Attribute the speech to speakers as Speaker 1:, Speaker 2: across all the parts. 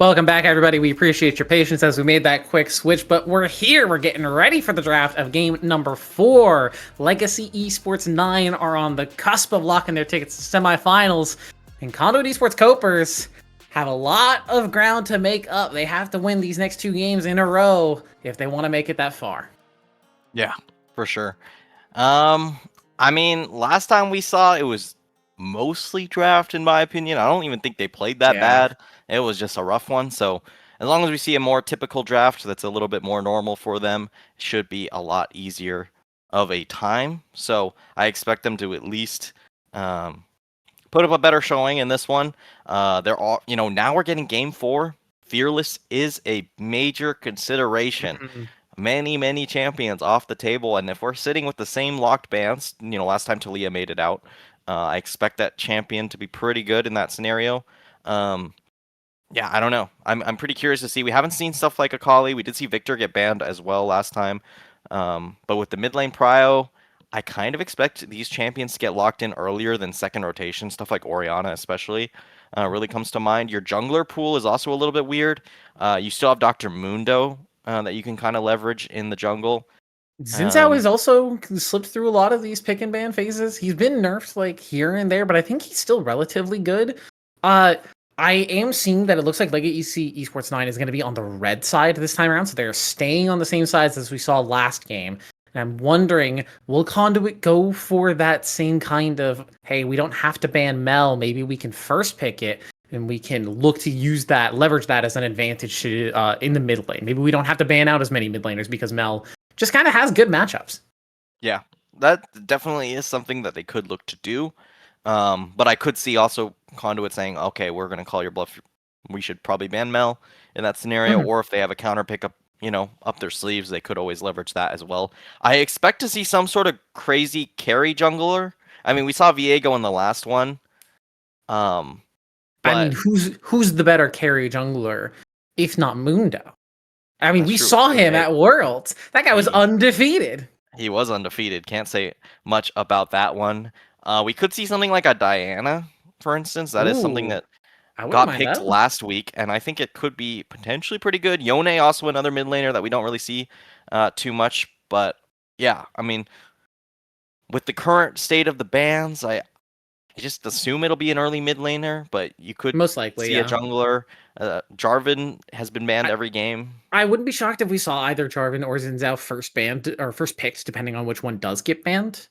Speaker 1: Welcome back, everybody. We appreciate your patience as we made that quick switch, but we're here. We're getting ready for the draft of game number 4. Legacy Esports 9 are on the cusp of locking their tickets to semifinals, and Conduit Esports Copers have a lot of ground to make up. They have to win these next 2 games in a row if they want to make it that far.
Speaker 2: Yeah, for sure. I mean, last time we saw it was mostly draft, in my opinion. I don't even think they played that bad. It was just a rough one. So as long as we see a more typical draft that's a little bit more normal for them, it should be a lot easier of a time. So I expect them to at least put up a better showing in this one. They're all, now we're getting game 4. Fearless is a major consideration. Many champions off the table, and if we're sitting with the same locked bans, last time Talia made it out, I expect that champion to be pretty good in that scenario. Yeah, I don't know. I'm pretty curious to see. We haven't seen stuff like Akali. We did see Victor get banned as well last time. But with the mid lane prio, I kind of expect these champions to get locked in earlier than second rotation. Stuff like Orianna especially really comes to mind. Your jungler pool is also a little bit weird. You still have Dr. Mundo that you can kind of leverage in the jungle.
Speaker 1: Xin Zhao has also slipped through a lot of these pick and ban phases. He's been nerfed like here and there, but I think he's still relatively good. I am seeing that it looks like Legacy Esports 9 is going to be on the red side this time around, so they're staying on the same sides as we saw last game. And I'm wondering, will Conduit go for that same kind of, hey, we don't have to ban Mel, maybe we can first pick it, and we can look to use that, leverage that as an advantage to, in the mid lane. Maybe we don't have to ban out as many mid laners because Mel just kind of has good matchups.
Speaker 2: Yeah, that definitely is something that they could look to do. But I could see also Conduit saying, okay, we're going to call your bluff. We should probably ban Mel in that scenario. Or if they have a counter pickup, up their sleeves, they could always leverage that as well. I expect to see some sort of crazy carry jungler. I mean, we saw Viego in the last one.
Speaker 1: I mean, who's the better carry jungler, if not Mundo? I mean, we saw him at Worlds. That guy was undefeated.
Speaker 2: He was undefeated. Can't say much about that one. We could see something like a Diana, for instance. That is something that got picked last week, and I think it could be potentially pretty good. Yone, also another mid laner that we don't really see too much. But yeah, I mean, with the current state of the bans, I just assume it'll be an early mid laner, but you could
Speaker 1: most likely
Speaker 2: see a jungler. Jarvan has been banned every game.
Speaker 1: I wouldn't be shocked if we saw either Jarvan or Xin Zhao first banned or first picked, depending on which one does get banned.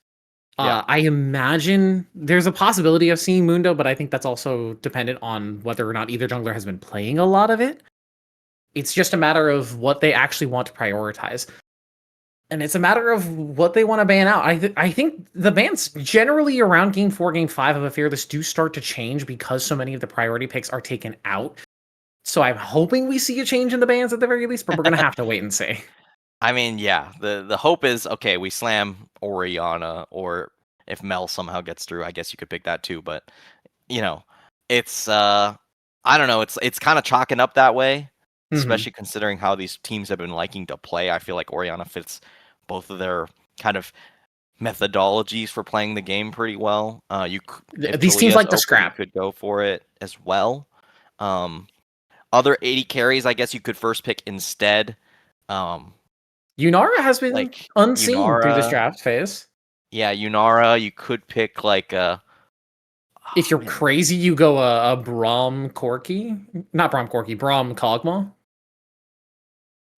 Speaker 1: I imagine there's a possibility of seeing Mundo, but I think that's also dependent on whether or not either jungler has been playing a lot of it. It's just a matter of what they actually want to prioritize. And it's a matter of what they want to ban out. I think the bans generally around Game 4, Game 5 of a Fearless do start to change because so many of the priority picks are taken out. So I'm hoping we see a change in the bans at the very least, but we're going to have to wait and see.
Speaker 2: I mean, yeah, the hope is, okay, we slam Orianna, or if Mel somehow gets through, I guess you could pick that too. But, it's, I don't know, it's kind of chalking up that way, especially considering how these teams have been liking to play. I feel like Orianna fits both of their kind of methodologies for playing the game pretty well.
Speaker 1: These teams like to scrap.
Speaker 2: You could go for it as well. Other 80 carries, I guess you could first pick instead.
Speaker 1: Yunara has been unseen through this draft phase.
Speaker 2: Yeah, Yunara, you could pick like a...
Speaker 1: if you're crazy, you go a Braum Corki. Not Braum Corki, Braum Kog'Maw.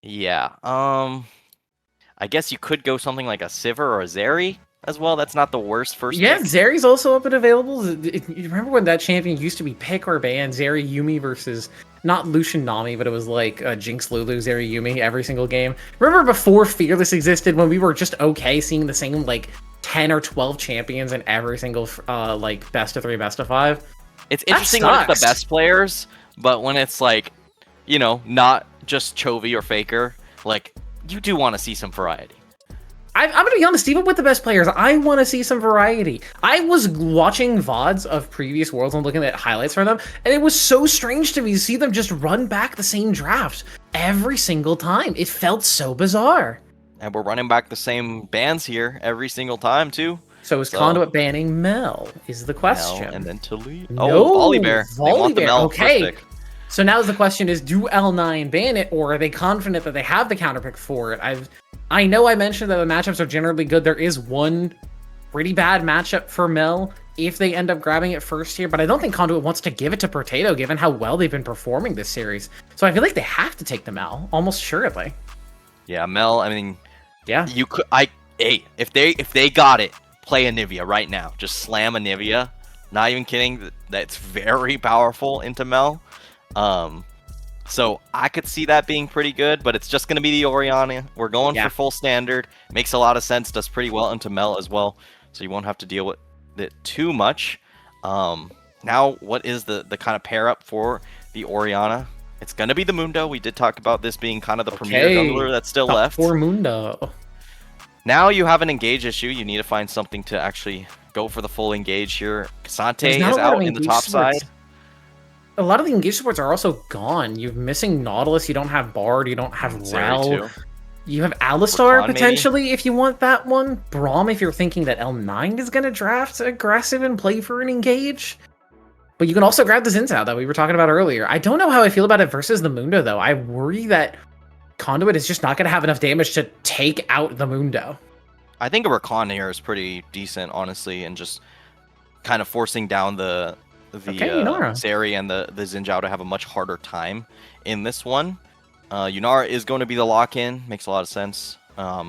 Speaker 2: Yeah, I guess you could go something like a Sivir or a Zeri as well. That's not the worst first pick.
Speaker 1: Zeri's also up and available. You remember when that champion used to be pick or ban? Zeri Yumi versus... not Lucian Nami, but it was like Jinx Lulu, Zeri Yumi every single game. Remember before Fearless existed, when we were just okay seeing the same like 10 or 12 champions in every single like best of 3, best of 5?
Speaker 2: It's interesting when it's the best players, but when it's like, not just Chovy or Faker, like you do want to see some variety.
Speaker 1: I'm going to be honest, even with the best players, I want to see some variety. I was watching VODs of previous Worlds and looking at highlights from them, and it was so strange to me to see them just run back the same draft every single time. It felt so bizarre.
Speaker 2: And we're running back the same bans here every single time, too.
Speaker 1: So is Conduit banning Mel, is the question.
Speaker 2: Mel and then Talia.
Speaker 1: No,
Speaker 2: Volibear. They want the Mel
Speaker 1: okay.
Speaker 2: first pick.
Speaker 1: So now the question is, do L9 ban it, or are they confident that they have the counterpick for it? I know I mentioned that the matchups are generally good. There is one pretty bad matchup for Mel if they end up grabbing it first here, but I don't think Conduit wants to give it to Potato given how well they've been performing this series. So I feel like they have to take the Mel, almost assuredly.
Speaker 2: Yeah, Mel, I mean,
Speaker 1: yeah.
Speaker 2: You could if they got it, play Anivia right now. Just slam Anivia. Not even kidding. That's very powerful into Mel. So I could see that being pretty good, but it's just going to be the Oriana. We're going for full standard. Makes a lot of sense. Does pretty well into Mel as well. So you won't have to deal with it too much. Now, what is the kind of pair up for the Oriana? It's going to be the Mundo. We did talk about this being kind of the premier jungler that's still left.
Speaker 1: For Mundo.
Speaker 2: Now you have an engage issue. You need to find something to actually go for the full engage here. Kasante is out in the top side.
Speaker 1: A lot of the engage supports are also gone. You're missing Nautilus. You don't have Bard. You don't have Rel. You have Alistar potentially if you want that one. Braum if you're thinking that L9 is going to draft aggressive and play for an engage. But you can also grab the Zinzao that we were talking about earlier. I don't know how I feel about it versus the Mundo, though. I worry that Conduit is just not going to have enough damage to take out the Mundo.
Speaker 2: I think a Rakan here is pretty decent, honestly, and just kind of forcing down the Zeri and the Zinzao to have a much harder time in this one. Yunara is going to be the lock-in. Makes a lot of sense.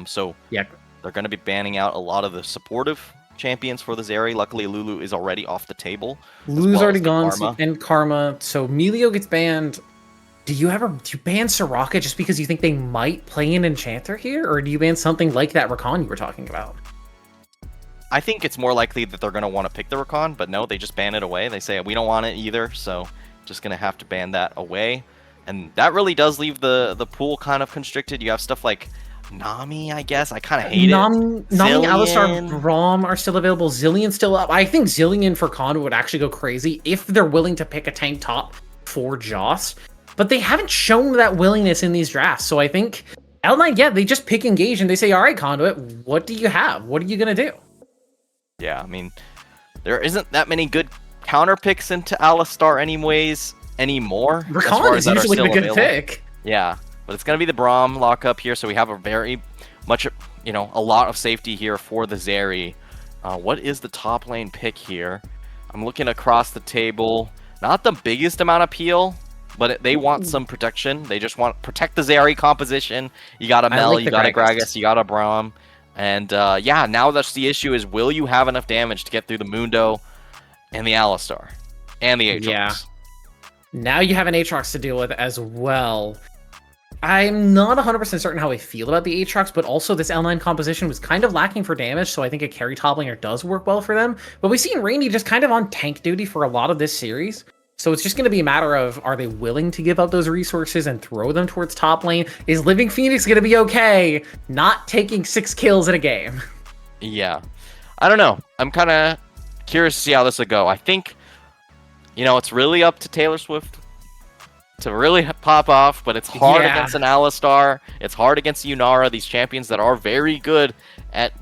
Speaker 2: So
Speaker 1: yeah,
Speaker 2: they're going to be banning out a lot of the supportive champions for the Zeri. Luckily, Lulu is already off the table.
Speaker 1: Lulu's already gone, and Karma. So Melio gets banned. Do you ban Soraka just because you think they might play an Enchanter here? Or do you ban something like that Rakan you were talking about?
Speaker 2: I think it's more likely that they're going to want to pick the Rakan, but no, they just ban it away. They say, we don't want it either, so just going to have to ban that away. And that really does leave the pool kind of constricted. You have stuff like Nami, I guess. I kind of hate it.
Speaker 1: Nami, Alistar, Braum are still available. Zillion's still up. I think Zillion for Conduit would actually go crazy if they're willing to pick a tank top for Joss. But they haven't shown that willingness in these drafts. So I think L9, yeah, they just pick engage and they say, all right, Conduit, what do you have? What are you going to do?
Speaker 2: Yeah, I mean, there isn't that many good counter picks into Alistar anyways anymore.
Speaker 1: Rakan is usually a good pick.
Speaker 2: Yeah, but it's going to be the Braum lockup here. So we have a very much, a lot of safety here for the Zeri. What is the top lane pick here? I'm looking across the table. Not the biggest amount of peel. But they want some protection. They just want to protect the Zeri composition. You got a Mel, you got a Gragas, you got a Braum. And yeah, now that's the issue is will you have enough damage to get through the Mundo and the Alistar and the Aatrox?
Speaker 1: Yeah. Now you have an Aatrox to deal with as well. I'm not 100% certain how I feel about the Aatrox, but also this L9 composition was kind of lacking for damage, so I think a carry top laner does work well for them. But we've seen Rainy just kind of on tank duty for a lot of this series. So it's just going to be a matter of, are they willing to give up those resources and throw them towards top lane? Is Living Phoenix going to be okay not taking 6 kills in a game?
Speaker 2: Yeah. I don't know. I'm kind of curious to see how this will go. I think, it's really up to Taylor Swift to really pop off, but it's hard against an Alistar. It's hard against Yunara, these champions that are very good at,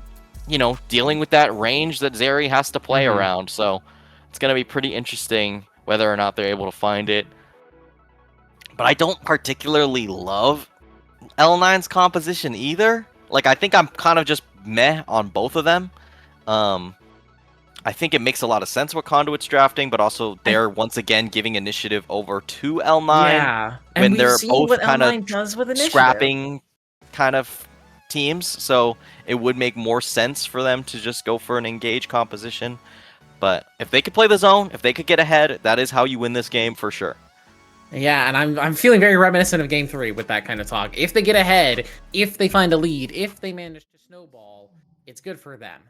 Speaker 2: dealing with that range that Zeri has to play around. So it's going to be pretty interesting whether or not they're able to find it. But I don't particularly love L9's composition either. Like, I think I'm kind of just meh on both of them. I think it makes a lot of sense what Conduit's drafting, but also they're once again giving initiative over to L9.
Speaker 1: Yeah.
Speaker 2: When they're both kind of scrapping kind of teams. So it would make more sense for them to just go for an engage composition. But if they could play the zone, if they could get ahead, that is how you win this game for sure.
Speaker 1: Yeah, and I'm feeling very reminiscent of Game 3 with that kind of talk. If they get ahead, if they find a lead, if they manage to snowball, it's good for them.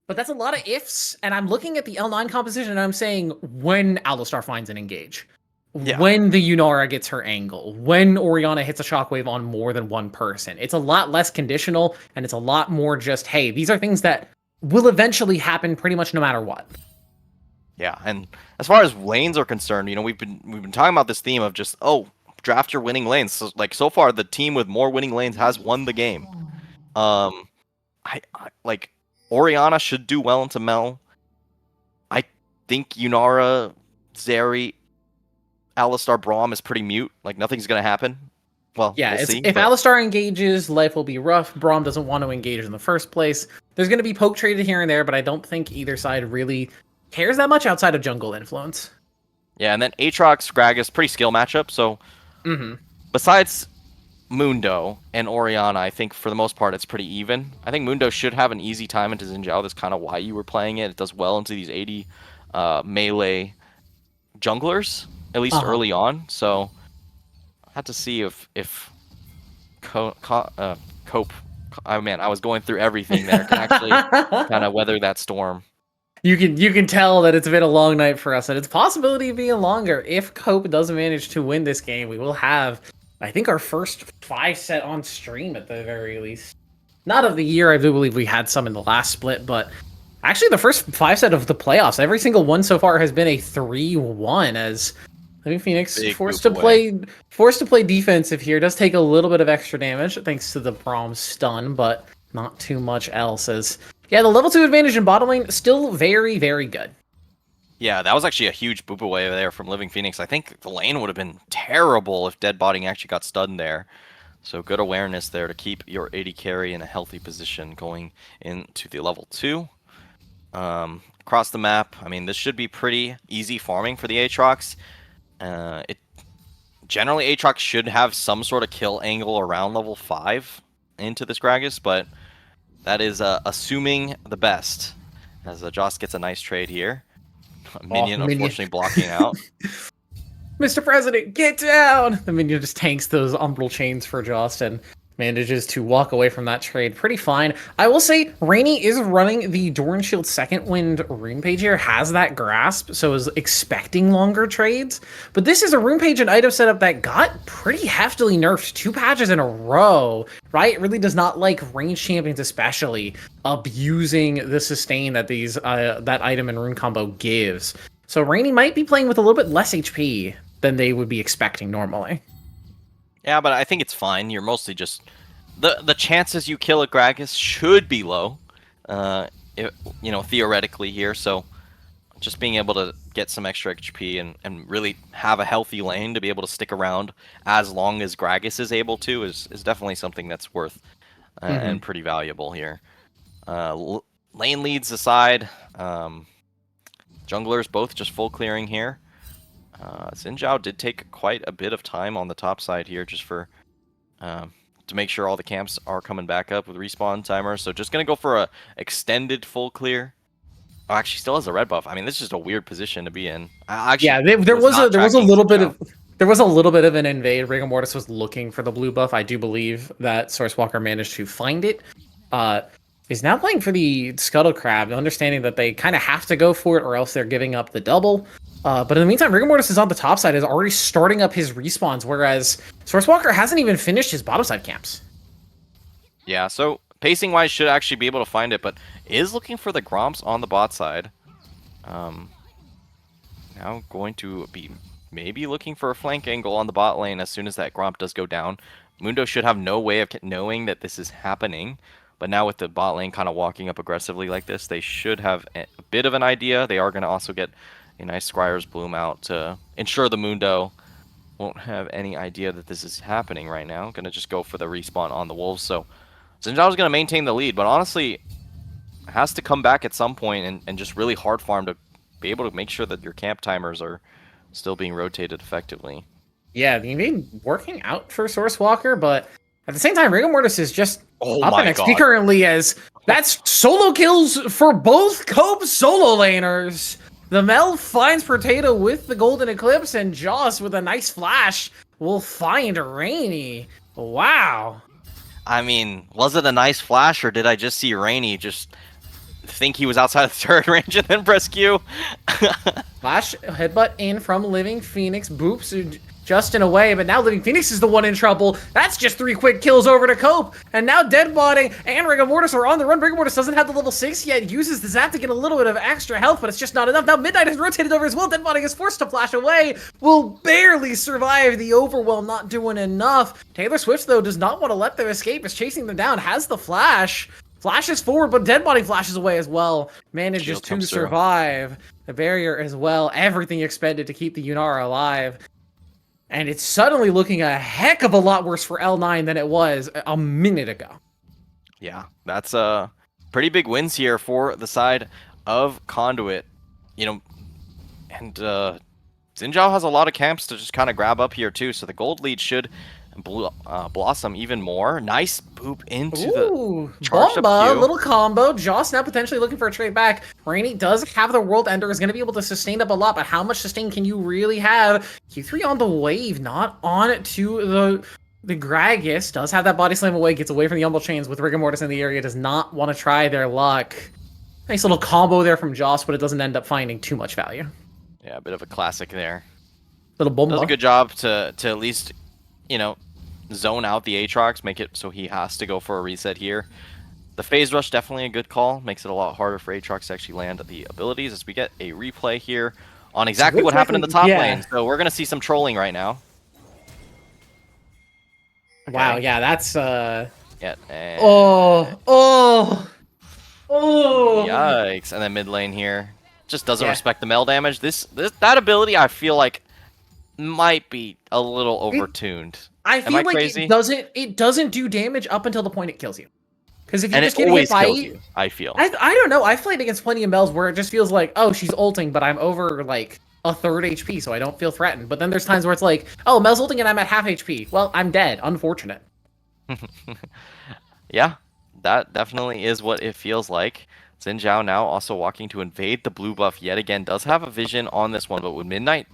Speaker 1: But that's a lot of ifs, and I'm looking at the L9 composition and I'm saying when Alistar finds an engage, when the Yunara gets her angle, when Oriana hits a shockwave on more than one person. It's a lot less conditional, and it's a lot more just, hey, these are things that will eventually happen pretty much no matter what.
Speaker 2: Yeah, and as far as lanes are concerned, we've been talking about this theme of just draft your winning lanes. So far the team with more winning lanes has won the game. I like Oriana should do well into Mel. I think Yunara, Zeri, Alistar Braum is pretty mute. Like nothing's gonna happen. Well,
Speaker 1: Yeah,
Speaker 2: we'll see.
Speaker 1: if
Speaker 2: But
Speaker 1: Alistar engages, life will be rough. Braum doesn't want to engage in the first place. There's going to be poke traded here and there, but I don't think either side really cares that much outside of jungle influence.
Speaker 2: yeah, and then Aatrox Gragas, pretty skill matchup. So
Speaker 1: Mm-hmm.
Speaker 2: besides Mundo and Orianna, I think for the most part it's pretty even. I think Mundo should have an easy time into Xin Zhao. That's kind of why you were playing it. It does well into these 80 melee junglers, at least early on. So I had to see if Cope. Oh man, I was going through everything there. Can actually kind of weather that storm.
Speaker 1: You can tell that it's been a long night for us, and it's a possibility of being longer. If Cope does manage to win this game, we will have, I think, our first 5-set on stream at the very least. Not of the year. I do believe we had some in the last split, but actually the first 5-set of the playoffs. Every single one so far has been a 3-1 as Living Phoenix forced to play defensive here. Does take a little bit of extra damage thanks to the Braum stun, but not too much else. As yeah, the level 2 advantage in bottom lane still very, very good.
Speaker 2: Yeah, that was actually a huge boop away there from Living Phoenix. I think the lane would have been terrible if Dead Body actually got stunned there. So good awareness there to keep your 80 carry in a healthy position going into the level 2. Across the map, I mean, this should be pretty easy farming for the Aatrox. Generally, Aatrox should have some sort of kill angle around level 5 into this Gragas, but that is assuming the best. As Joss gets a nice trade here. Minion unfortunately blocking out.
Speaker 1: Mr. President, get down! The minion just tanks those umbral chains for Jost and manages to walk away from that trade pretty fine. I will say, Rainy is running the Doran Shield Second Wind rune page here, has that grasp, so is expecting longer trades. But this is a rune page and item setup that got pretty heftily nerfed 2 patches in a row, right? It really does not like range champions especially abusing the sustain that these that item and rune combo gives. So Rainy might be playing with a little bit less HP than they would be expecting normally.
Speaker 2: Yeah, but I think it's fine. You're mostly just the chances you kill a Gragas should be low, theoretically here. So just being able to get some extra HP and really have a healthy lane to be able to stick around as long as Gragas is able to is definitely something that's worth and pretty valuable here. Lane leads aside, junglers both just full clearing here. Xin Zhao did take quite a bit of time on the top side here just for to make sure all the camps are coming back up with respawn timers. So just going to go for a extended full clear. Oh, actually still has a red buff. I mean, this is just a weird position to be in.
Speaker 1: There was a little bit of an invade. Rigor Mortis was looking for the blue buff. I do believe that Sourcewalker managed to find it. Is now playing for the Scuttle Crab, understanding that they kind of have to go for it or else they're giving up the double. But in the meantime, Rigor Mortis is on the top side, is already starting up his respawns, whereas Sourcewalker hasn't even finished his bottom side camps.
Speaker 2: Yeah, so pacing-wise should actually be able to find it, but is looking for the Gromps on the bot side. Now going to be maybe looking for a flank angle on the bot lane as soon as that Gromp does go down. Mundo should have no way of knowing that this is happening. But now with the bot lane kind of walking up aggressively like this, they should have a bit of an idea. They are going to also get a nice Scryer's Bloom out to ensure the Mundo won't have any idea that this is happening right now. Going to just go for the respawn on the Wolves. So Xin Zhao's going to maintain the lead, but honestly, has to come back at some point and just really hard farm to be able to make sure that your camp timers are still being rotated effectively.
Speaker 1: Yeah, the invade working out for Sourcewalker, but at the same time, Rigor Mortis is just up in XP currently, as that's solo kills for both Cope solo laners. The Mel finds Potato with the Golden Eclipse, and Joss with a nice flash will find Rainy. Wow.
Speaker 2: I mean, was it a nice flash, or did I just see Rainy just think he was outside of the turret range and then press Q?
Speaker 1: Flash headbutt in from Living Phoenix. Boops just in a way, but now Living Phoenix is the one in trouble. That's just 3 quick kills over to Cope, and now Deadbody and Rigor Mortis are on the run. Rigor Mortis doesn't have the level 6 yet, uses the zap to get a little bit of extra health, but it's just not enough. Now Midnight has rotated over as well. Deadbody is forced to flash away, will barely survive the overwhelm, not doing enough. Taylor Swift, though, does not want to let them escape, is chasing them down, has the flash. Flashes forward, but Deadbody flashes away as well. Manages to survive the barrier as well. Everything expended to keep the Yunara alive. And it's suddenly looking a heck of a lot worse for L9 than it was a minute ago.
Speaker 2: Yeah, that's pretty big wins here for the side of Conduit. You know, and Xin Zhao has a lot of camps to just kind of grab up here too, so the gold lead should blossom even more. Nice boop into the charged up
Speaker 1: Bomba,
Speaker 2: Q.
Speaker 1: little combo. Joss now potentially looking for a trade back. Rainy does have the World Ender, is going to be able to sustain up a lot, but how much sustain can you really have? Q3 on the wave, not on to the Gragas. Does have that body slam away, gets away from the Umbral Chains with Rigor Mortis in the area, does not want to try their luck. Nice little combo there from Joss, but it doesn't end up finding too much value.
Speaker 2: Yeah, a bit of a classic there.
Speaker 1: Little bomba.
Speaker 2: Does a good job to at least, you know, zone out the Aatrox, make it so he has to go for a reset here. The phase rush, definitely a good call. Makes it a lot harder for Aatrox to actually land the abilities as we get a replay here on exactly what happened in the top lane. So we're going to see some trolling right now.
Speaker 1: Okay. Wow, yeah, that's...
Speaker 2: Yeah.
Speaker 1: Oh!
Speaker 2: Yikes. And then mid lane here. Just doesn't respect the mel damage. That ability, I feel like, might be a little overtuned.
Speaker 1: I feel like
Speaker 2: crazy?
Speaker 1: It doesn't do damage up until the point it kills you. Because if you
Speaker 2: and
Speaker 1: just
Speaker 2: it
Speaker 1: get
Speaker 2: always
Speaker 1: hit by
Speaker 2: kills you, I feel.
Speaker 1: I don't know. I've played against plenty of Mels where it just feels like, oh, she's ulting, but I'm over like a third HP, so I don't feel threatened. But then there's times where it's like, oh, Mel's ulting and I'm at half HP. Well, I'm dead. Unfortunate.
Speaker 2: Yeah, that definitely is what it feels like. Xin Zhao now also walking to invade the blue buff yet again. Does have a vision on this one, but with Midnight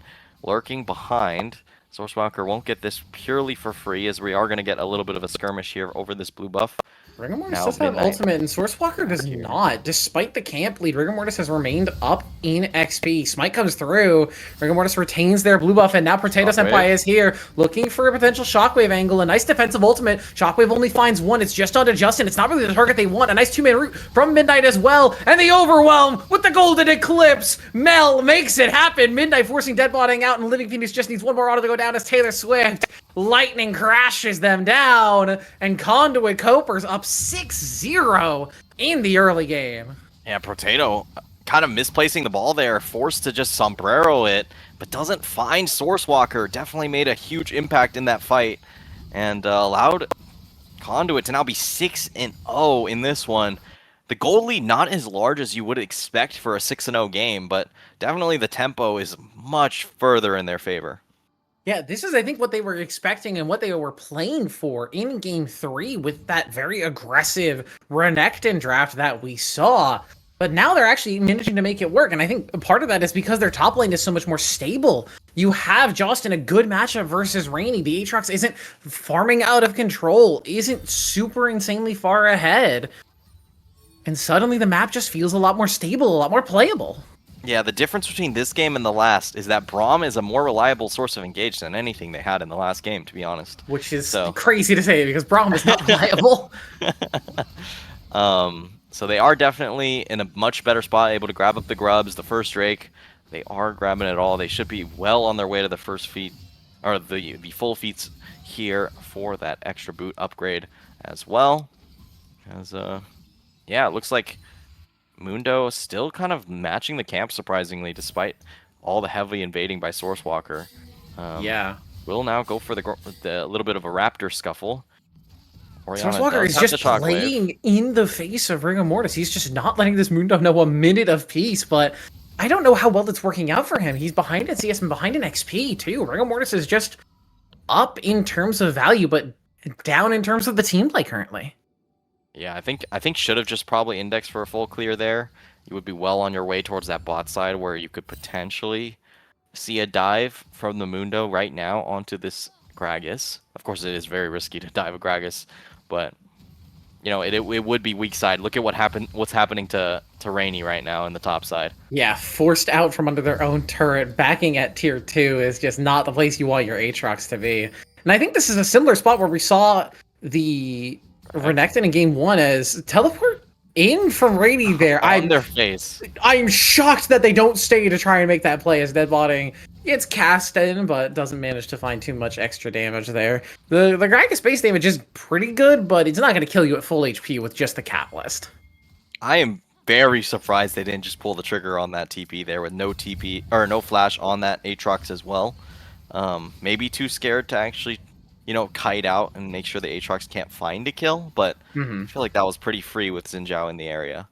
Speaker 2: lurking behind, Sourcewalker won't get this purely for free, as we are going to get a little bit of a skirmish here over this blue buff.
Speaker 1: Rigor Mortis does have ultimate, and Sourcewalker does not. Despite the camp lead, Rigor Mortis has remained up in XP. Smite comes through. Rigor Mortis retains their blue buff, and now Potato Senpai is here, looking for a potential Shockwave angle. A nice defensive ultimate. Shockwave only finds one. It's just onto Justin. It's not really the target they want. A nice two-man route from Midnight as well, and the overwhelm with the Golden Eclipse. Mel makes it happen. Midnight forcing Deadbotting out, and Living Phoenix just needs one more auto to go down as Taylor Swift. Lightning crashes them down, and Conduit Copers up 6-0 in the early game.
Speaker 2: Yeah, Potato kind of misplacing the ball there, forced to just sombrero it, but doesn't find Sourcewalker. Definitely made a huge impact in that fight, and allowed Conduit to now be 6-0 in this one. The goal lead not as large as you would expect for a 6-0 game, but definitely the tempo is much further in their favor.
Speaker 1: Yeah, this is, I think, what they were expecting and what they were playing for in Game 3 with that very aggressive Renekton draft that we saw. But now they're actually managing to make it work, and I think part of that is because their top lane is so much more stable. You have Jost in a good matchup versus Rainy. The Aatrox isn't farming out of control, isn't super insanely far ahead. And suddenly the map just feels a lot more stable, a lot more playable.
Speaker 2: Yeah, the difference between this game and the last is that Braum is a more reliable source of engage than anything they had in the last game, to be honest.
Speaker 1: Which is crazy to say, because Braum is not reliable.
Speaker 2: So they are definitely in a much better spot, able to grab up the grubs, the first Drake. They are grabbing it all. They should be well on their way to the first feat, or the full feats here for that extra boot upgrade as well. As yeah, it looks like Mundo still kind of matching the camp, surprisingly, despite all the heavy invading by Sourcewalker.
Speaker 1: Yeah.
Speaker 2: Will now go for the little bit of a Raptor scuffle.
Speaker 1: Sourcewalker is just playing in the face of Rigor Mortis. He's just not letting this Mundo know a minute of peace, but I don't know how well it's working out for him. He's behind in CS and behind in XP, too. Rigor Mortis is just up in terms of value, but down in terms of the team play currently.
Speaker 2: Yeah, I think should have just probably indexed for a full clear there. You would be well on your way towards that bot side where you could potentially see a dive from the Mundo right now onto this Gragas. Of course, it is very risky to dive a Gragas, but you know it would be weak side. Look at what's happening to Rainy right now in the top side.
Speaker 1: Yeah, forced out from under their own turret, backing at tier 2 is just not the place you want your Aatrox to be. And I think this is a similar spot where we saw the Renekton in Game 1 as teleport in from Rainy there.
Speaker 2: On their face.
Speaker 1: I'm shocked that they don't stay to try and make that play as Deadbotting gets cast in, but doesn't manage to find too much extra damage there. The Gragas base damage is pretty good, but it's not going to kill you at full HP with just the Catalyst.
Speaker 2: I am very surprised they didn't just pull the trigger on that TP there with no TP or no flash on that Aatrox as well. Maybe too scared to actually, kite out and make sure the Aatrox can't find a kill, but
Speaker 1: Hmm.
Speaker 2: I feel like that was pretty free with Xin Zhao in the area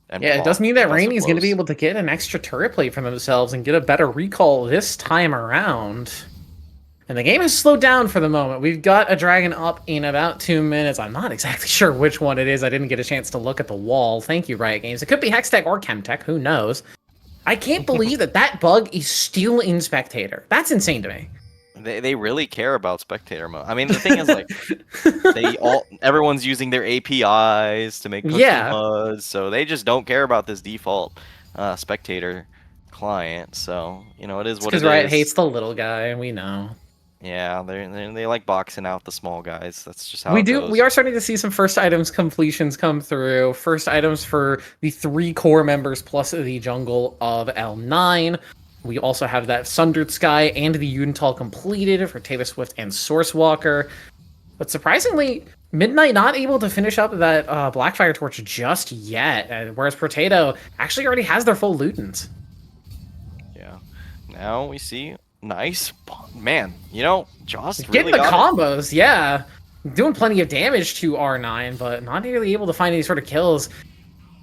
Speaker 2: and
Speaker 1: Yeah, it does
Speaker 2: block
Speaker 1: mean that
Speaker 2: contested
Speaker 1: Rainey's going to be
Speaker 2: blows.
Speaker 1: able to get an extra turret plate for themselves and get a better recall this time around. And the game has slowed down for the moment. We've got a dragon up in about 2 minutes. I'm not exactly sure which one it is. I didn't get a chance to look at the wall. Thank you, Riot Games. It could be Hextech or Chemtech. Who knows? I can't believe that bug is still in Spectator. That's insane to me.
Speaker 2: They really care about spectator mode. I mean, the thing is, like, everyone's using their APIs to make custom
Speaker 1: Yeah,
Speaker 2: HUDs, so they just don't care about this default spectator client. So it is
Speaker 1: it's
Speaker 2: what
Speaker 1: because
Speaker 2: it
Speaker 1: Riot
Speaker 2: is.
Speaker 1: hates the little guy, and we know.
Speaker 2: Yeah, they like boxing out the small guys. That's just how
Speaker 1: We
Speaker 2: it
Speaker 1: do. We
Speaker 2: goes.
Speaker 1: are starting to see some first items completions come through. First items for the 3 core members plus the jungle of L9. We also have that Sundered Sky and the Udental completed for Tavis Swift and Sourcewalker. But surprisingly, Midnight not able to finish up that Blackfire Torch just yet. Whereas Potato actually already has their full Lutens.
Speaker 2: Yeah. Now we see nice man. Jost
Speaker 1: Getting
Speaker 2: really
Speaker 1: the
Speaker 2: got it.
Speaker 1: combos, yeah. Doing plenty of damage to R9, but not really able to find any sort of kills.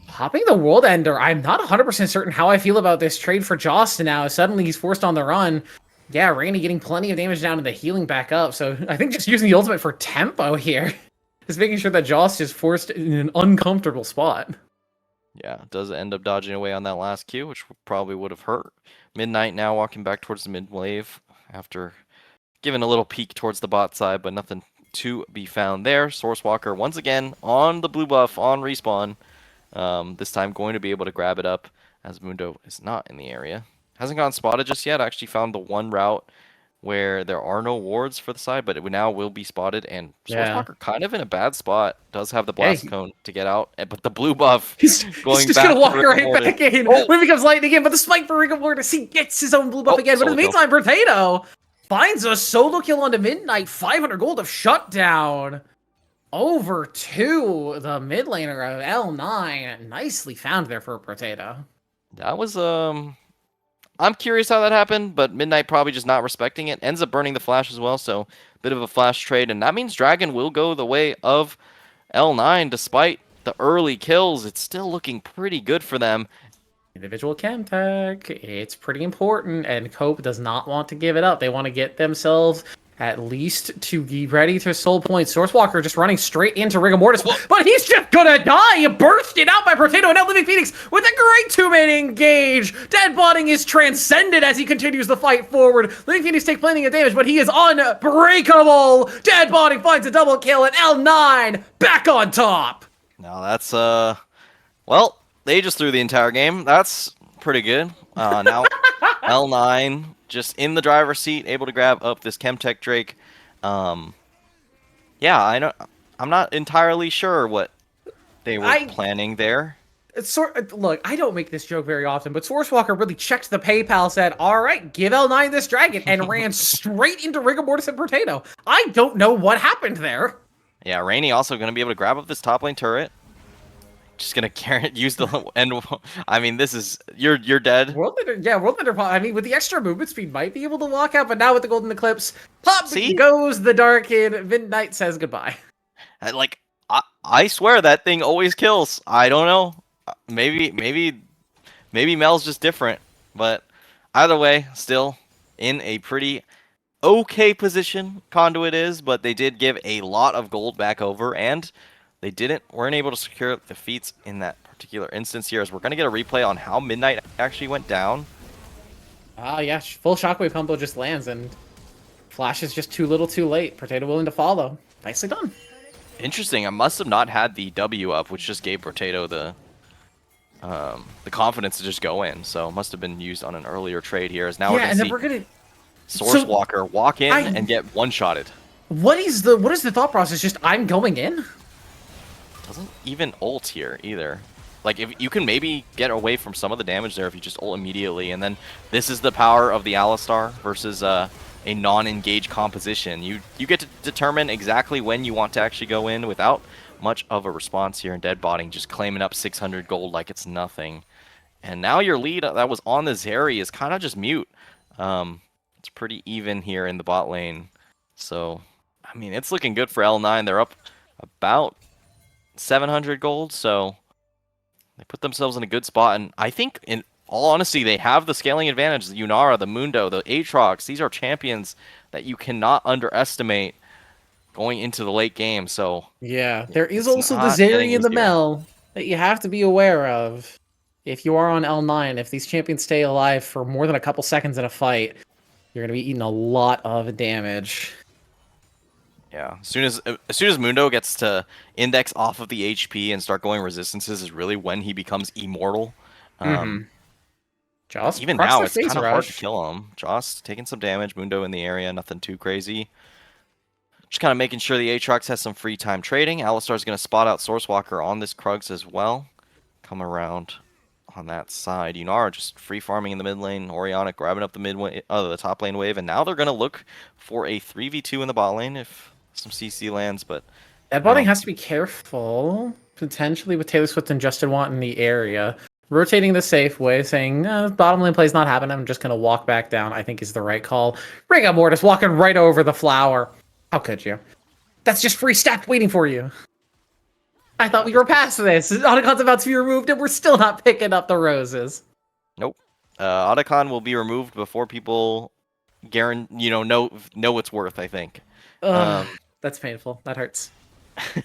Speaker 1: Popping the World Ender, I'm not 100% certain how I feel about this trade for Jost now. Suddenly he's forced on the run. Yeah, Rainy getting plenty of damage down and the healing back up. So I think just using the ultimate for tempo here. Just making sure that Jost is forced in an uncomfortable spot.
Speaker 2: Yeah, does end up dodging away on that last Q, which probably would have hurt. Midnight now walking back towards the mid wave after giving a little peek towards the bot side, but nothing to be found there. Sourcewalker once again on the blue buff on respawn. This time going to be able to grab it up as Mundo is not in the area. Hasn't gotten spotted just yet. Actually found the one route where there are no wards for the side, but it now will be spotted. And
Speaker 1: Yeah.
Speaker 2: Sourcewalker kind of in a bad spot. Does have the
Speaker 1: Yeah,
Speaker 2: blast cone to get out, but the blue buff
Speaker 1: he's
Speaker 2: going
Speaker 1: just gonna
Speaker 2: back to
Speaker 1: walk
Speaker 2: rigor
Speaker 1: right
Speaker 2: mortis.
Speaker 1: back in
Speaker 2: Oh,
Speaker 1: when it becomes lightning again. But the spike for Rigor Mortis, he gets his own blue buff again. But in
Speaker 2: solo
Speaker 1: the
Speaker 2: kill.
Speaker 1: meantime, Potato finds a solo kill onto Midnight. 500 gold of shutdown. Over to the mid laner of L9. Nicely found there for a Potato.
Speaker 2: That was I'm curious how that happened, but Midnight probably just not respecting it. Ends up burning the flash as well, so bit of a flash trade, and that means Dragon will go the way of L9 despite the early kills. It's still looking pretty good for them.
Speaker 1: Individual chem tech, it's pretty important, and Cope does not want to give it up. They want to get themselves at least to be ready to soul point. Sourcewalker just running straight into Rigor Mortis, but he's just gonna die! Bursted out by Potato, and now Living Phoenix with a great 2-man engage! Deadbotting is transcended as he continues the fight forward. Living Phoenix takes plenty of damage, but he is unbreakable! Deadbotting finds a double kill, and L9 back on top!
Speaker 2: Now that's well, they just threw the entire game. That's pretty good. Now L9 just in the driver's seat, able to grab up this Chemtech Drake. Yeah, I'm not entirely sure what they were planning there.
Speaker 1: Look, I don't make this joke very often, but Sourcewalker really checked the PayPal, said, all right, give L9 this dragon, and ran straight into Rigor Mortis and Potato. I don't know what happened there.
Speaker 2: Yeah, Rainy also going to be able to grab up this top lane turret. Just going to use the end. I mean, this is you're dead.
Speaker 1: World Leader, I mean, with the extra movement speed, might be able to walk out, but now with the Golden Eclipse, pop goes the Darkin. Midnight says goodbye.
Speaker 2: Like, I swear that thing always kills. I don't know. Maybe Mel's just different, but either way, still in a pretty okay position. Conduit is, but they did give a lot of gold back over, and they weren't able to secure the feats in that particular instance here. As we're gonna get a replay on how Midnight actually went down.
Speaker 1: Yeah, full shockwave combo just lands, and Flash is just too little, too late. Potato willing to follow. Nicely done.
Speaker 2: Interesting. I must have not had the W up, which just gave Potato the confidence to just go in. So it must have been used on an earlier trade here. As now we're gonna see Sourcewalker walk in and get one-shotted.
Speaker 1: What is the thought process? Just I'm going in?
Speaker 2: Doesn't even ult here either. Like, if you can maybe get away from some of the damage there if you just ult immediately, and then this is the power of the Alistar versus a non-engaged composition. You get to determine exactly when you want to actually go in without much of a response here in Deadbotting, just claiming up 600 gold like it's nothing. And now your lead that was on the Zeri is kind of just mute. It's pretty even here in the bot lane. So, I mean, it's looking good for L9. They're up about 700 gold, so they put themselves in a good spot. And I think, in all honesty, they have the scaling advantage. The Yunara, the Mundo, the Aatrox, these are champions that you cannot underestimate going into the late game. So
Speaker 1: yeah, there is
Speaker 2: it's
Speaker 1: also the
Speaker 2: not getting
Speaker 1: Zeri and the
Speaker 2: easier.
Speaker 1: Mel that you have to be aware of. If you are on L9, if these champions stay alive for more than a couple seconds in a fight, you're going to be eating a lot of damage.
Speaker 2: Yeah, as soon as Mundo gets to index off of the HP and start going resistances is really when he becomes immortal.
Speaker 1: Mm-hmm. Joss
Speaker 2: Even
Speaker 1: procs
Speaker 2: now,
Speaker 1: their
Speaker 2: it's
Speaker 1: phase
Speaker 2: kind of hard to
Speaker 1: rush.
Speaker 2: kill him. Joss taking some damage, Mundo in the area, nothing too crazy. Just kind of making sure the Aatrox has some free time trading. Alistar's going to spot out Sourcewalker on this Krugs as well. Come around on that side. Yunara just free farming in the mid lane. Oriana grabbing up the the top lane wave, and now they're going to look for a 3v2 in the bot lane if some CC lands, but
Speaker 1: Deadbotting has to be careful, potentially with Taylor Swift and Justin Watt in the area. Rotating the safe way, saying, bottom lane play's not happening, I'm just going to walk back down, I think is the right call. Rigor Mortis walking right over the flower. How could you? That's just free stat waiting for you. I thought we were past this. Otacon's about to be removed, and we're still not picking up the roses.
Speaker 2: Nope. Otacon will be removed before people know its worth, I think.
Speaker 1: Ugh, that's painful. That hurts.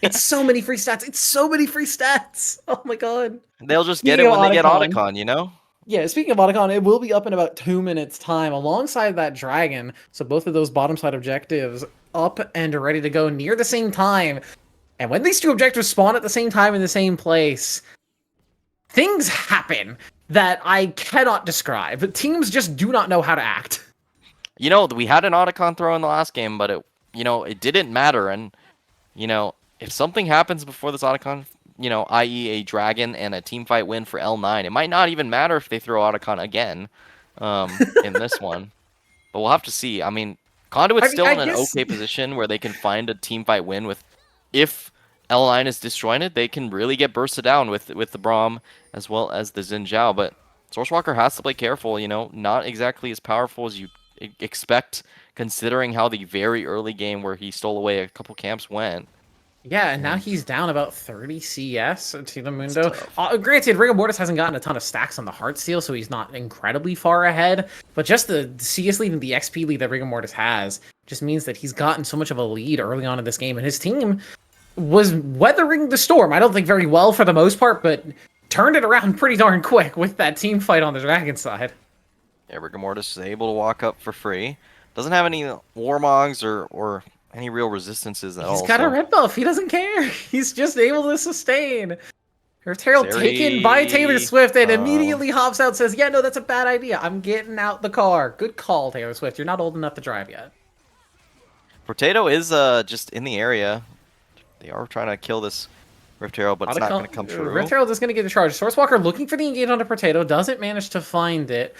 Speaker 1: It's so many free stats. It's so many free stats. Oh my god.
Speaker 2: They'll just get it when they get Otacon, you know?
Speaker 1: Yeah, speaking of Otacon, it will be up in about 2 minutes' time alongside that dragon. So both of those bottom side objectives up and ready to go near the same time. And when these two objectives spawn at the same time in the same place, things happen that I cannot describe. Teams just do not know how to act.
Speaker 2: You know, we had an Otacon throw in the last game, but it didn't matter. And, if something happens before this Otacon, i.e. a dragon and a team fight win for L9, it might not even matter if they throw Otacon again in this one. But we'll have to see. I mean, Conduit's still in an okay position where they can find a team fight win with, if L9 is disjointed, they can really get bursted down with the Braum as well as the Xin Zhao. But Sourcewalker has to play careful, not exactly as powerful as you expect, considering how the very early game where he stole away a couple camps went.
Speaker 1: Yeah, and now he's down about 30 CS to the Mundo. Granted, Rigor Mortis hasn't gotten a ton of stacks on the Heartsteel, so he's not incredibly far ahead. But just the CS lead and the XP lead that Rigor Mortis has just means that he's gotten so much of a lead early on in this game. And his team was weathering the storm. I don't think very well for the most part, but turned it around pretty darn quick with that team fight on the Dragon side.
Speaker 2: Yeah, Rigor Mortis is able to walk up for free. Doesn't have any Warmogs or any real resistances at all.
Speaker 1: He's got a red buff. He doesn't care. He's just able to sustain. Earth Herald taken by Taylor Swift and immediately hops out, says, yeah, no, that's a bad idea. I'm getting out the car. Good call, Taylor Swift. You're not old enough to drive yet.
Speaker 2: Potato is just in the area. They are trying to kill this Rift Herald, but it's not going to come true.
Speaker 1: Rift Herald is going to get a charge. Sourcewalker looking for the engage on a Potato. Doesn't manage to find it.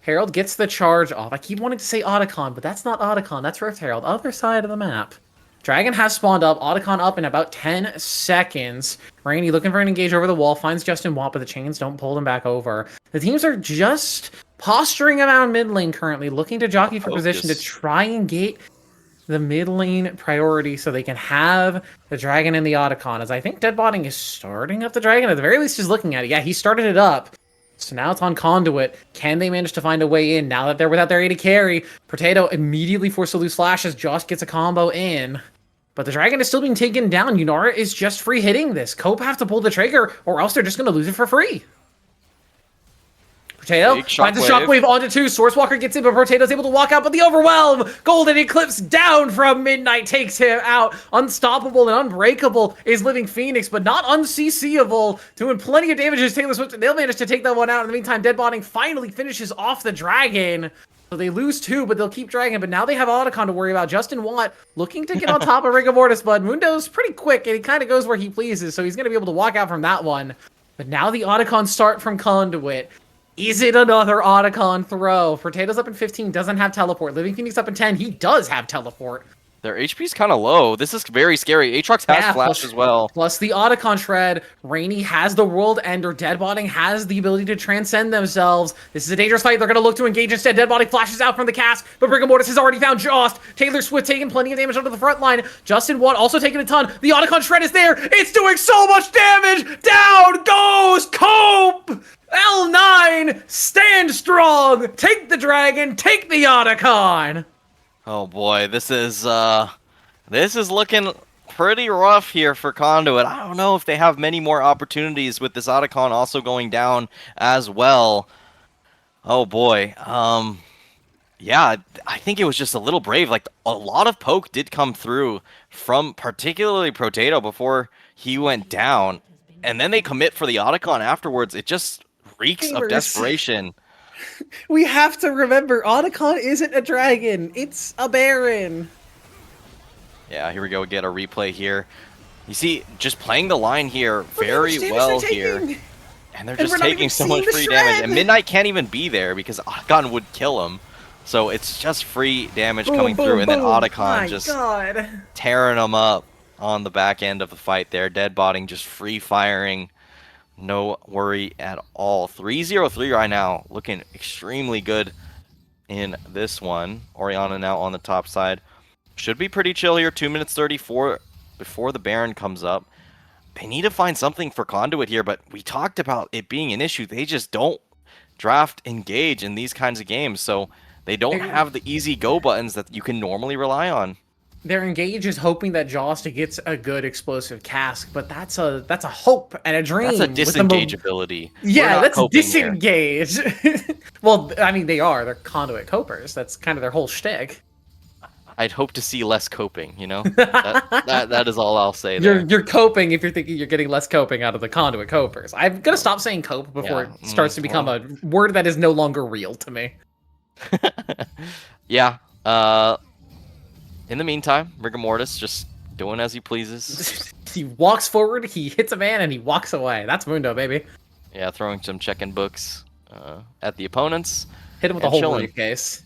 Speaker 1: Herald gets the charge off. I keep wanting to say Otacon, but that's not Otacon. That's Rift Herald. Other side of the map. Dragon has spawned up. Otacon up in about 10 seconds. Rainy looking for an engage over the wall. Finds Justin Watt, but the chains don't pull him back over. The teams are just posturing around mid lane currently, looking to jockey for position to try and get the mid lane priority so they can have the Dragon and the Otacon. As I think Deadbotting is starting up the Dragon. At the very least, he's looking at it. Yeah, he started it up. So now it's on Conduit. Can they manage to find a way in now that they're without their AD carry? Potato immediately forced to lose flashes. Josh gets a combo in. But the Dragon is still being taken down. Yunara is just free hitting this. Cope have to pull the trigger or else they're just going to lose it for free. Potato finds a shockwave onto two. Sourcewalker gets in, but Potato's able to walk out, but the overwhelm! Golden Eclipse down from Midnight takes him out. Unstoppable and unbreakable is Living Phoenix, but not unCCable. Doing plenty of damage as Taylor Swift. They'll manage to take that one out. In the meantime, Deadbotting finally finishes off the Dragon. So they lose two, but they'll keep Dragon. But now they have Otacon to worry about. Justin Watt looking to get on top of Rigor Mortis, but Mundo's pretty quick, and he kind of goes where he pleases, so he's going to be able to walk out from that one. But now the Otacon start from Conduit. Is it another Otacon throw? Potato's up in 15, doesn't have teleport. Living Phoenix up in 10, he does have teleport.
Speaker 2: Their HP's kind of low. This is very scary. Aatrox has
Speaker 1: Yeah,
Speaker 2: flash as well.
Speaker 1: plus the Otacon Shred. Rainy has the World Ender. Deadbotting has the ability to transcend themselves. This is a dangerous fight. They're going to look to engage instead. Deadbotting flashes out from the cask, but Rigamortis has already found Jost. Taylor Swift taking plenty of damage onto the front line. Justin Watt also taking a ton. The Otacon Shred is there. It's doing so much damage. Down goes Cope. L9, stand strong. Take the dragon. Take the Otacon.
Speaker 2: Oh boy, this is looking pretty rough here for Conduit. I don't know if they have many more opportunities with this Otacon also going down as well. Oh boy. Yeah, I think it was just a little brave. Like, a lot of poke did come through from particularly Potato before he went down. And then they commit for the Otacon afterwards. It just reeks of desperation.
Speaker 1: We have to remember, Otacon isn't a dragon. It's a Baron.
Speaker 2: Yeah, here we go. Get a replay here. You see, just playing the line here very well here. And they're just taking so much free damage. And Midnight can't even be there because Otacon would kill him. So it's just free damage coming through. And then Otacon just tearing them up on the back end of the fight there. Deadbotting just free firing. No worry at all. 3-0-3 right now. Looking extremely good in this one. Oriana now on the top side. Should be pretty chill here. 2 minutes 34 before the Baron comes up. They need to find something for Conduit here, but we talked about it being an issue. They just don't draft engage in these kinds of games, so they don't have the easy go buttons that you can normally rely on.
Speaker 1: Their engage is hoping that Jost gets a good explosive cask, but that's a hope and a dream.
Speaker 2: That's a disengage ability.
Speaker 1: Yeah, that's disengage. Well, I mean, they're Conduit copers. That's kind of their whole shtick.
Speaker 2: I'd hope to see less coping, you know? that is all I'll say there.
Speaker 1: You're coping if you're thinking you're getting less coping out of the Conduit copers. I'm going to stop saying cope before it starts to become a word that is no longer real to me.
Speaker 2: Yeah. In the meantime, Rigamortis just doing as he pleases.
Speaker 1: He walks forward, he hits a man, and he walks away. That's Mundo, baby.
Speaker 2: Yeah, throwing some check-in books at the opponents.
Speaker 1: Hit him with a whole briefcase.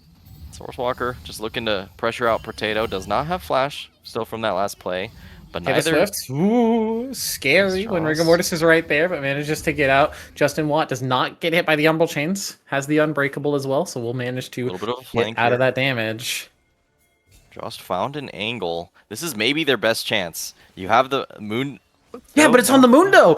Speaker 2: Sourcewalker just looking to pressure out Potato. Does not have flash, still from that last play. But
Speaker 1: Taylor Swift, ooh, scary when Rigamortis is right there, but manages to get out. Justin Watt does not get hit by the Umbral Chains. Has the Unbreakable as well, so we'll manage to get out of that damage.
Speaker 2: Just found an angle. This is maybe their best chance. You have the moon...
Speaker 1: Yeah, but it's on the Mundo.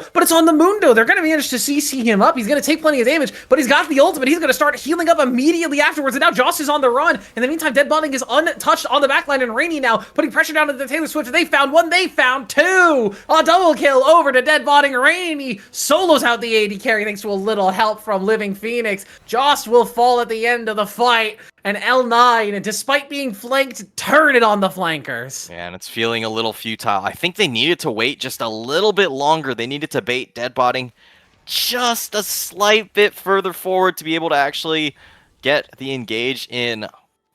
Speaker 1: They're going to manage to CC him up. He's going to take plenty of damage, but he's got the ultimate. He's going to start healing up immediately afterwards, and now Jost is on the run. In the meantime, Deadbotting is untouched on the backline, and Rainy now putting pressure down to the Taylor Swift. They found one. They found two. A double kill over to Deadbotting. Rainy solos out the AD carry thanks to a little help from Living Phoenix. Jost will fall at the end of the fight. And L9, despite being flanked, turn it on the flankers.
Speaker 2: Yeah, and it's feeling a little futile. I think they needed to wait just a little bit longer. They needed to bait Deadbotting just a slight bit further forward to be able to actually get the engage in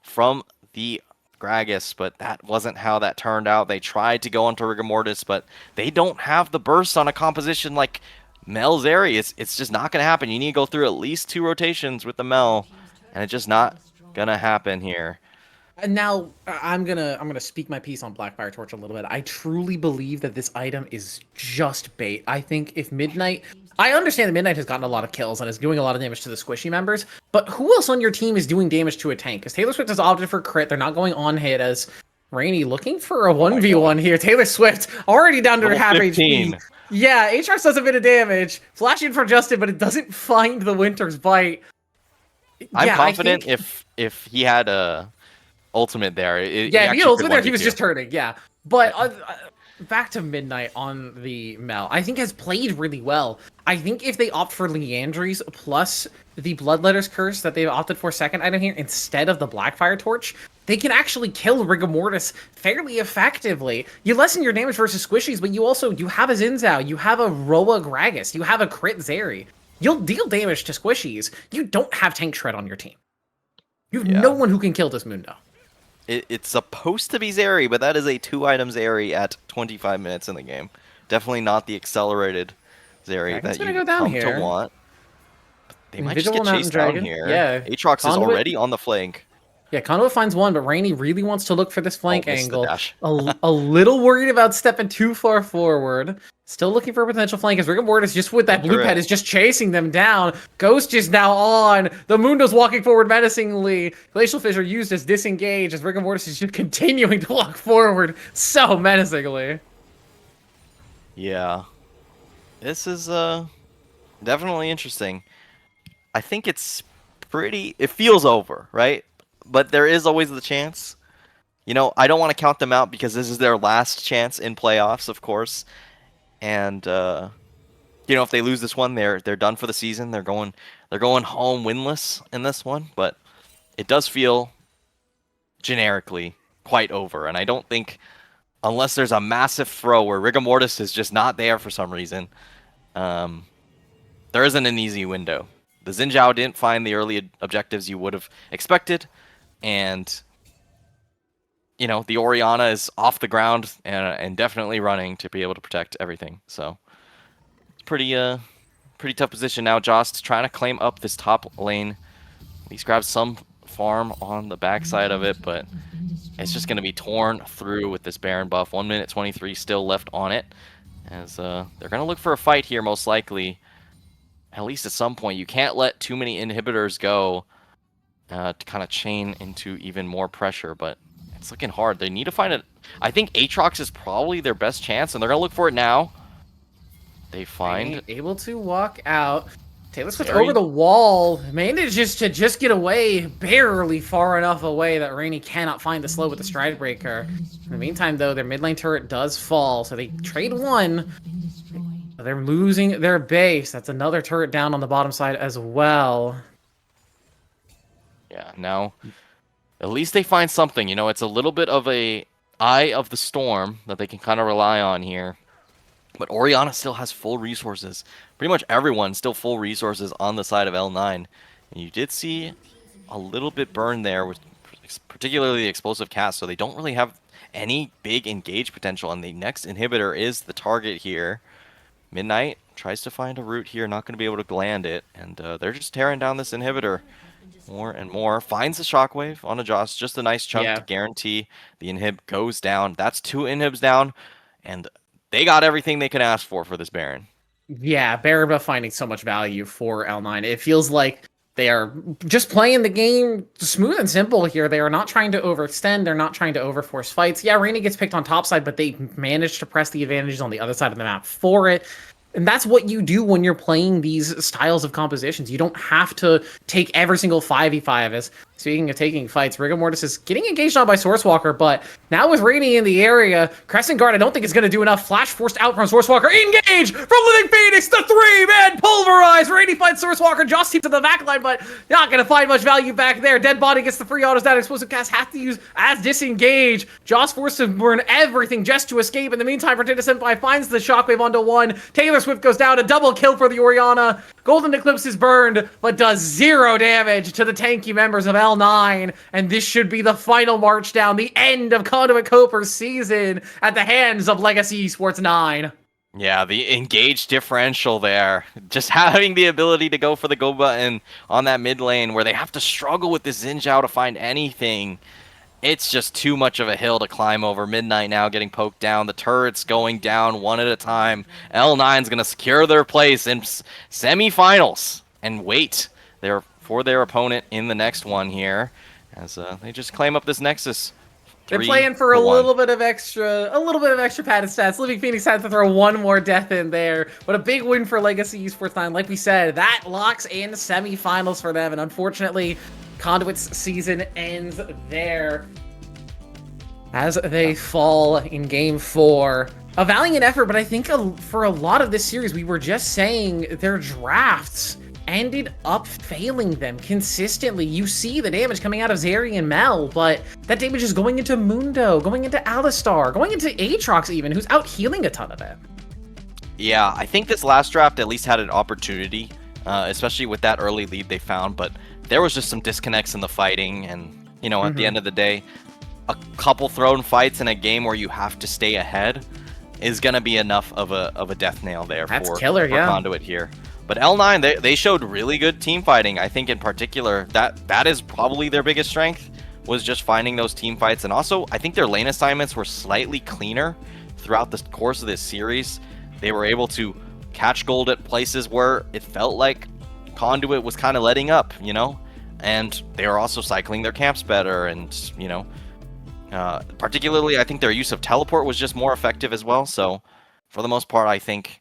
Speaker 2: from the Gragas, but that wasn't how that turned out. They tried to go onto Rigamortis, but they don't have the burst on a composition like Mel's area. It's just not going to happen. You need to go through at least 2 rotations with the Mel, and it's just not gonna happen here.
Speaker 1: And now I'm gonna speak my piece on Blackfire Torch a little bit. I truly believe that this item is just bait. I think if Midnight, I understand that Midnight has gotten a lot of kills and is doing a lot of damage to the squishy members, but who else on your team is doing damage to a tank? Because Taylor Swift has opted for crit. They're not going on hit as Rainy looking for a 1v1 here. Taylor Swift already down to half HP. Yeah, Aatrox does a bit of damage. Flash in for Justin, but it doesn't find the Winter's Bite.
Speaker 2: I'm confident if he had a ultimate there.
Speaker 1: If he had ultimate there, he was just turning. Yeah, but back to Midnight on the Mel. I think has played really well. I think if they opt for Leandry's plus the Bloodletter's Curse that they've opted for second item here instead of the Blackfire Torch, they can actually kill Rigamortis fairly effectively. You lessen your damage versus squishies, but you have a Zinzao, you have a Roa Gragas, you have a crit Zeri. You'll deal damage to squishies. You don't have Tank Shred on your team. You have no one who can kill this Mundo.
Speaker 2: It's supposed to be Zeri, but that is a 2-item Zeri at 25 minutes in the game. Definitely not the accelerated Zeri that you come to want. They might just get chased down here. Yeah. Aatrox is already on the flank.
Speaker 1: Yeah, Conduit finds one, but Rainey really wants to look for this
Speaker 2: Oh,
Speaker 1: flank
Speaker 2: missed the
Speaker 1: angle.
Speaker 2: dash.
Speaker 1: A little worried about stepping too far forward. Still looking for a potential flank as Rigor Mortis just with that blue pet is just chasing them down. Ghost is now on. The Mundo's walking forward menacingly. Glacial Fissure used as disengage as Rigor Mortis is just continuing to walk forward so menacingly.
Speaker 2: Yeah. This is definitely interesting. I think it's it feels over, right? But there is always the chance. You know, I don't want to count them out because this is their last chance in playoffs, of course. And you know, if they lose this one, they're done for the season. They're going home winless in this one, but it does feel generically quite over. And I don't think, unless there's a massive throw where Rigor Mortis is just not there for some reason, there isn't an easy window. The Xin Zhao didn't find the early objectives you would have expected, and you know, the Orianna is off the ground and definitely running to be able to protect everything. So it's pretty tough position now. Jost trying to claim up this top lane. At least grab some farm on the backside of it, but it's just going to be torn through with this Baron buff. 1 minute 23 still left on it, as they're going to look for a fight here most likely. At least at some point, you can't let too many inhibitors go to kind of chain into even more pressure, but it's looking hard. They need to find it. I think Aatrox is probably their best chance, and they're going to look for it now. They find...
Speaker 1: Able to walk out. Taylor switch over the wall. Manages to just get away, barely far enough away that Rainey cannot find the slow with the Stride Breaker. In the meantime, though, their mid lane turret does fall, so they trade one. They're losing their base. That's another turret down on the bottom side as well.
Speaker 2: Yeah, now at least they find something. You know, it's a little bit of a eye of the storm that they can kind of rely on here. But Orianna still has full resources. Pretty much everyone still full resources on the side of L9. And you did see a little bit burn there, with particularly the explosive cast, so they don't really have any big engage potential. And the next inhibitor is the target here. Midnight tries to find a route here, not going to be able to land it. And they're just tearing down this inhibitor more and more. Finds the shockwave on a Joss, just a nice chunk to guarantee the inhib goes down. That's 2 inhibs down, and they got everything they could ask for this Baron.
Speaker 1: Yeah, Baron buff finding so much value for L9. It feels like they are just playing the game smooth and simple here. They are not trying to overextend. They're not trying to overforce fights. Yeah, Rainey gets picked on top side, but they managed to press the advantages on the other side of the map for it. And that's what you do when you're playing these styles of compositions. You don't have to take every single 5v5. As speaking of taking fights, Rigor Mortis is getting engaged on by Sourcewalker, but now with Rainey in the area, Crescent Guard I don't think is going to do enough. Flash forced out from Sourcewalker. Engage from Living Phoenix, the 3-man pulverize. Rainey finds Sourcewalker. Joss teams to the backline, but not going to find much value back there. Dead Body gets the free autos down. Explosive cast have to use as disengage. Joss forced to burn everything just to escape. In the meantime, Rotatus Senpai finds the shockwave onto one. Taylor Swift goes down. A double kill for the Orianna. Golden Eclipse is burned, but does 0 damage to the tanky members of L9. And this should be the final march down, the end of Conduit Coper's season at the hands of Legacy Esports 9.
Speaker 2: Yeah, the engage differential there. Just having the ability to go for the go button on that mid lane where they have to struggle with this Xin Zhao to find anything. It's just too much of a hill to climb over. Midnight now getting poked down. The turret's going down one at a time. L9's going to secure their place in semifinals and wait for their opponent in the next one here, as they just claim up this Nexus.
Speaker 1: They're playing for a little bit of extra padded stats. Living Phoenix had to throw one more death in there, but a big win for Legacy Esports 9. Like we said, that locks in semifinals for them, and unfortunately, Conduit's season ends there as they fall in Game 4. A valiant effort, but I think for a lot of this series, we were just saying their drafts ended up failing them consistently. You see the damage coming out of Zeri and Mel, but that damage is going into Mundo, going into Alistar, going into Aatrox even, who's out healing a ton of it.
Speaker 2: Yeah, I think this last draft at least had an opportunity, especially with that early lead they found, but there was just some disconnects in the fighting, and, you know, at the end of the day, a couple thrown fights in a game where you have to stay ahead is going to be enough of a death nail there for Conduit here. But L9, they showed really good team fighting. I think in particular, that is probably their biggest strength. was just finding those team fights. And also, I think their lane assignments were slightly cleaner throughout the course of this series. They were able to catch gold at places where it felt like Conduit was kind of letting up, you know? And they were also cycling their camps better. And, you know, particularly, I think their use of teleport was just more effective as well. So, for the most part, I think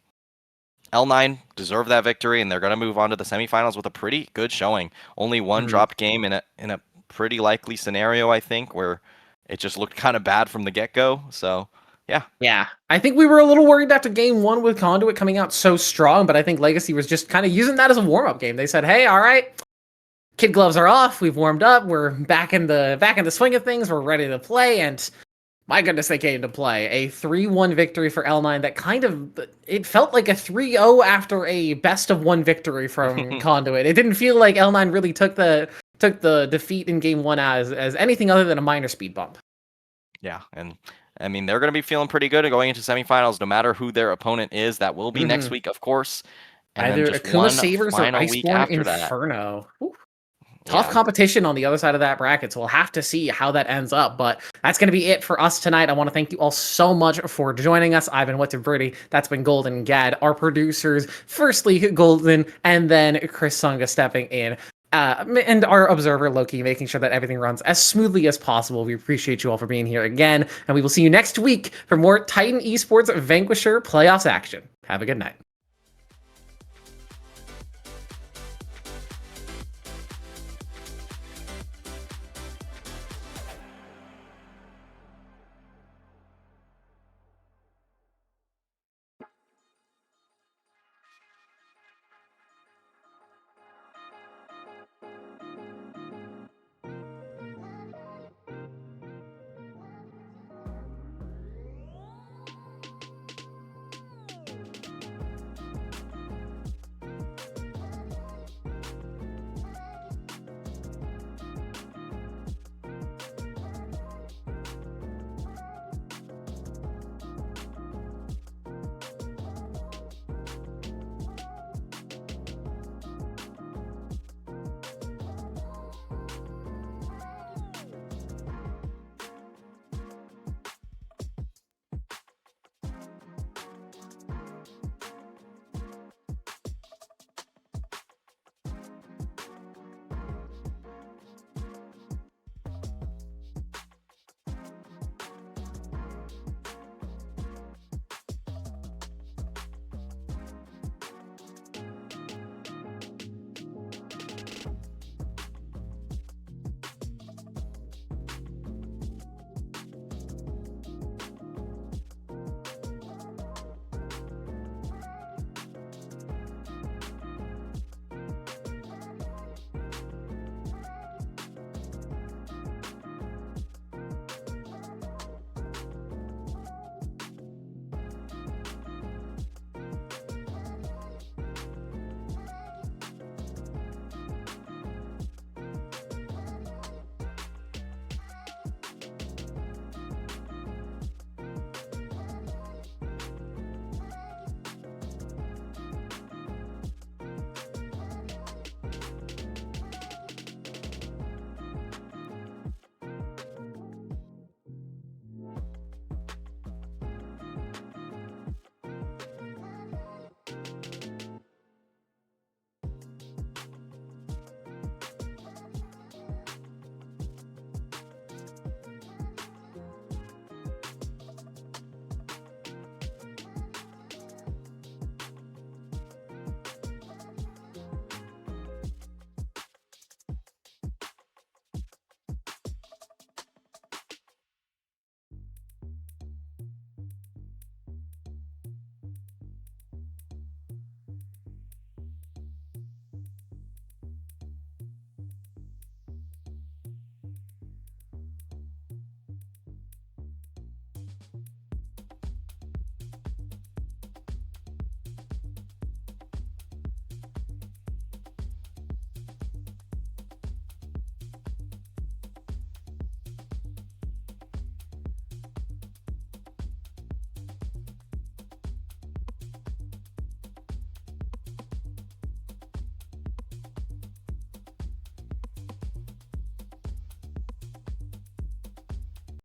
Speaker 2: L9 deserved that victory, and they're going to move on to the semifinals with a pretty good showing. Only one dropped game in a pretty likely scenario, I think, where it just looked kind of bad from the get-go. So, yeah.
Speaker 1: Yeah. I think we were a little worried after game 1 with Conduit coming out so strong, but I think Legacy was just kind of using that as a warm-up game. They said, hey, all right, kid gloves are off. We've warmed up. We're back in the swing of things. We're ready to play. And my goodness, they came to play. A 3-1 victory for L9 that kind of, it felt like a 3-0 after a best-of-1 victory from Conduit. It didn't feel like L9 really took the defeat in game 1 as anything other than a minor speed bump.
Speaker 2: Yeah, and I mean, they're going to be feeling pretty good going into semifinals, no matter who their opponent is. That will be next week, of course. And
Speaker 1: either
Speaker 2: then just
Speaker 1: Akuma
Speaker 2: one
Speaker 1: Sabers or
Speaker 2: final week
Speaker 1: Iceborne
Speaker 2: after
Speaker 1: Inferno.
Speaker 2: that.
Speaker 1: Tough competition on the other side of that bracket, so we'll have to see how that ends up. But that's going to be it for us tonight. I want to thank you all so much for joining us. I've been What's Birdie. That's been Golden Gad, our producers. Firstly, Golden, and then Chris Sunga stepping in. And our observer, Loki, making sure that everything runs as smoothly as possible. We appreciate you all for being here again. And we will see you next week for more Titan Esports Vanquisher playoffs action. Have a good night.